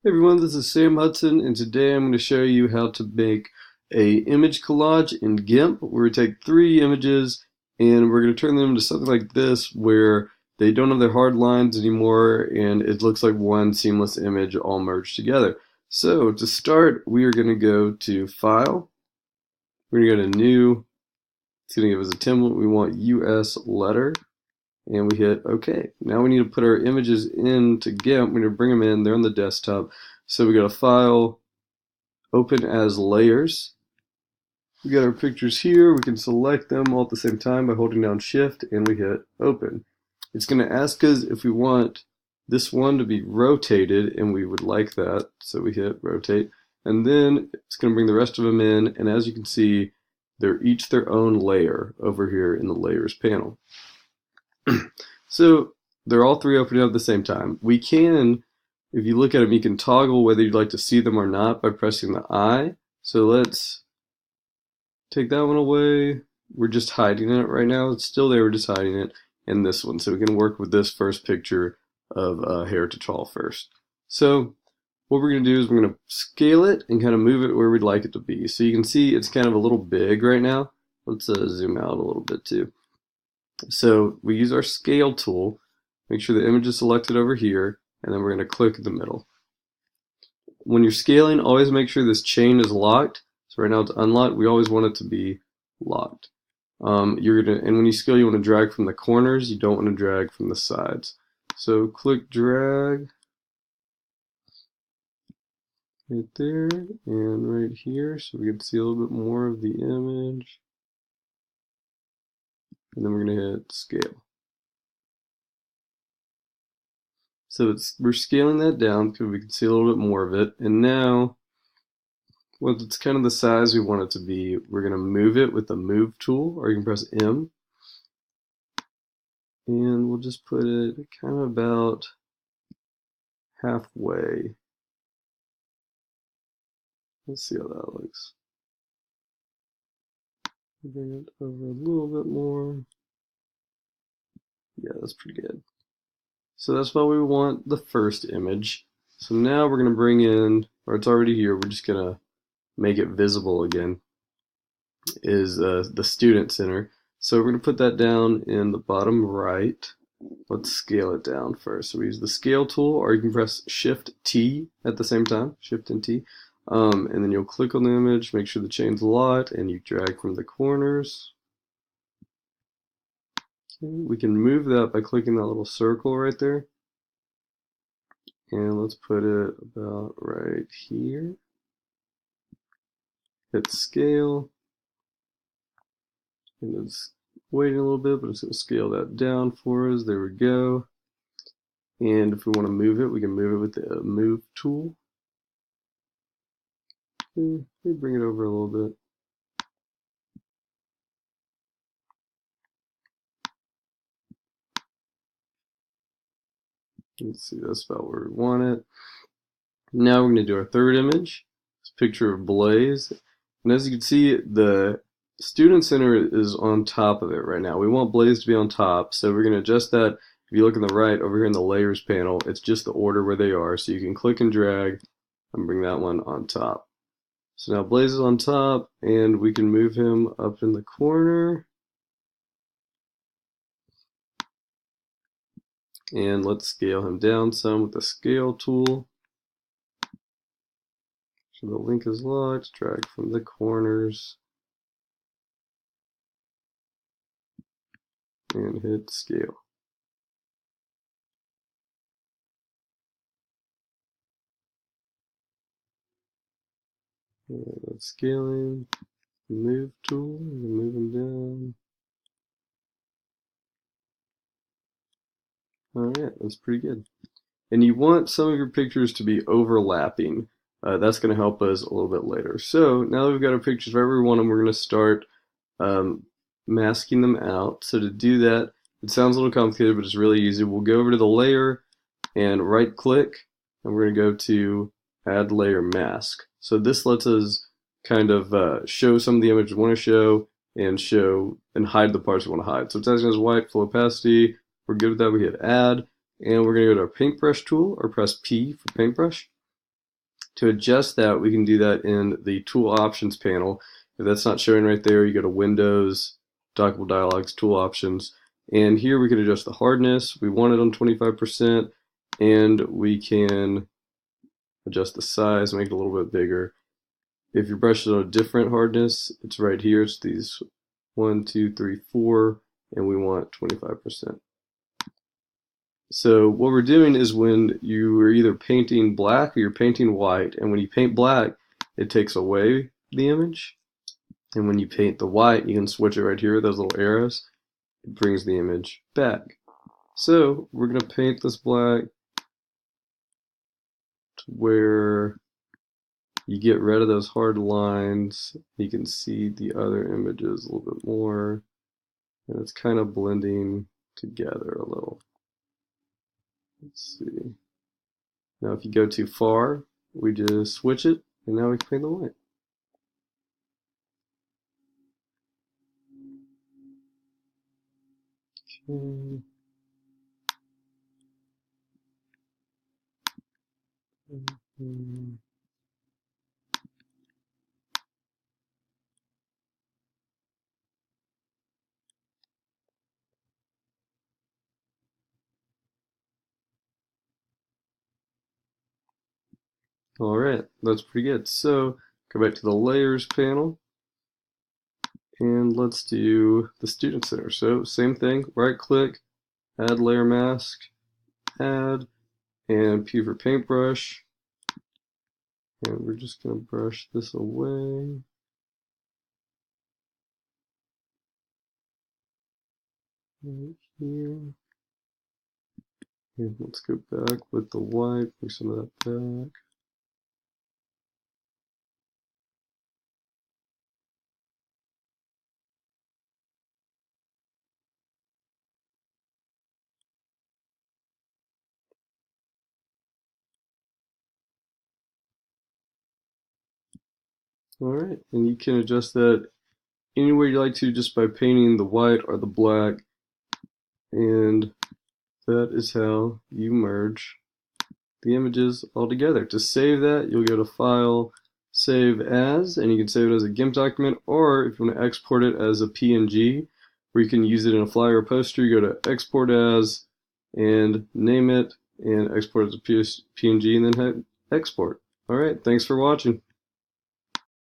Hey everyone, this is Sam Hudson, and today I'm going to show you how to make a image collage in GIMP. We're going to take three images and we're going to turn them into something like this where they don't have their hard lines anymore and it looks like one seamless image all merged together. So to start, we are going to go to File, we're going to go to New, it's going to give us a template, we want US letter, and we hit OK. Now we need to put our images into GIMP. We're going to bring them in. They're on the desktop. So we go to File, Open as Layers. We got our pictures here. We can select them all at the same time by holding down Shift, and we hit Open. It's going to ask us if we want this one to be rotated, and we would like that. So we hit Rotate. And then it's going to bring the rest of them in. And as you can see, they're each their own layer over here in the Layers panel. So they're all three opening up at the same time. We can, if you look at them, you can toggle whether you'd like to see them or not by pressing the I. So let's take that one away. We're just hiding it right now. It's still there, we're just hiding it. And this one, so we can work with this first picture of Heritage Hall first. So what we're going to do is we're going to scale it and kind of move it where we'd like it to be. So you can see it's kind of a little big right now. Let's zoom out a little bit too. So we use our scale tool, make sure the image is selected over here, and then we're going to click in the middle. When you're scaling, always make sure this chain is locked. So right now it's unlocked. We always want it to be locked. And when you scale, you want to drag from the corners. You don't want to drag from the sides. So click drag right there and right here, so we can see a little bit more of the image. And then we're going to hit scale. So we're scaling that down because we can see a little bit more of it. And now, once it's kind of the size we want it to be, we're going to move it with the Move tool, or you can press M. And we'll just put it kind of about halfway. Let's see how that looks. Bring it over a little bit more. Yeah, that's pretty good. So that's what we want the first image. So now we're going to bring in, or it's already here, we're just going to make it visible again, is the Student Center. So we're going to put that down in the bottom right. Let's scale it down first. So we use the scale tool, or you can press Shift T at the same time, Shift and T. And then you'll click on the image, make sure the chain's locked, and you drag from the corners. Okay, we can move that by clicking that little circle right there. And let's put it about right here. Hit scale. And it's waiting a little bit, but it's going to scale that down for us. There we go. And if we want to move it, we can move it with the Move tool. Okay, let me bring it over a little bit. Let's see, that's about where we want it. Now we're going to do our third image. This picture of Blaze. And as you can see, the Student Center is on top of it right now. We want Blaze to be on top, so we're going to adjust that. If you look on the right, over here in the Layers panel, it's just the order where they are. So you can click and drag and bring that one on top. So now Blaze is on top, and we can move him up in the corner. And let's scale him down some with the Scale tool. So the link is locked, drag from the corners, and hit scale. That's scaling, Move tool, move them down. Alright, that's pretty good. And you want some of your pictures to be overlapping. That's going to help us a little bit later. So now that we've got our pictures for every one of them, we're going to start masking them out. So to do that, it sounds a little complicated, but it's really easy. We'll go over to the layer and right click, and we're going to go to Add Layer Mask. So this lets us kind of show some of the images we want to show and hide the parts we want to hide. So it's asking us white, full opacity. We're good with that. We hit Add, and we're going to go to our paintbrush tool, or press P for paintbrush. To adjust that, we can do that in the Tool Options panel. If that's not showing right there, you go to Windows, Dockable Dialogs, Tool Options, and here we can adjust the hardness. We want it on 25%, and we can adjust the size, make it a little bit bigger. If your brush is on a different hardness, it's right here. It's these 1, 2, 3, 4, and we want 25%. So what we're doing is when you are either painting black or you're painting white, and when you paint black, it takes away the image, and when you paint the white, you can switch it right here with those little arrows. It brings the image back. So we're going to paint this black to where you get rid of those hard lines. You can see the other images a little bit more, and it's kind of blending together a little. Let's see. Now if you go too far, we just switch it, and now we can paint the white. Okay. Alright, that's pretty good. So go back to the Layers panel, and let's do the Student Center. So same thing, right click, add layer mask, add, and P for paintbrush. And we're just going to brush this away. Right here. And let's go back with the white, bring some of that back. Alright, and you can adjust that anywhere you like to just by painting the white or the black, and that is how you merge the images all together. To save that, you'll go to File, Save As, and you can save it as a GIMP document, or if you want to export it as a PNG, where you can use it in a flyer or poster, you go to Export As, and name it, and export it as a PNG, and then hit Export. Alright, thanks for watching.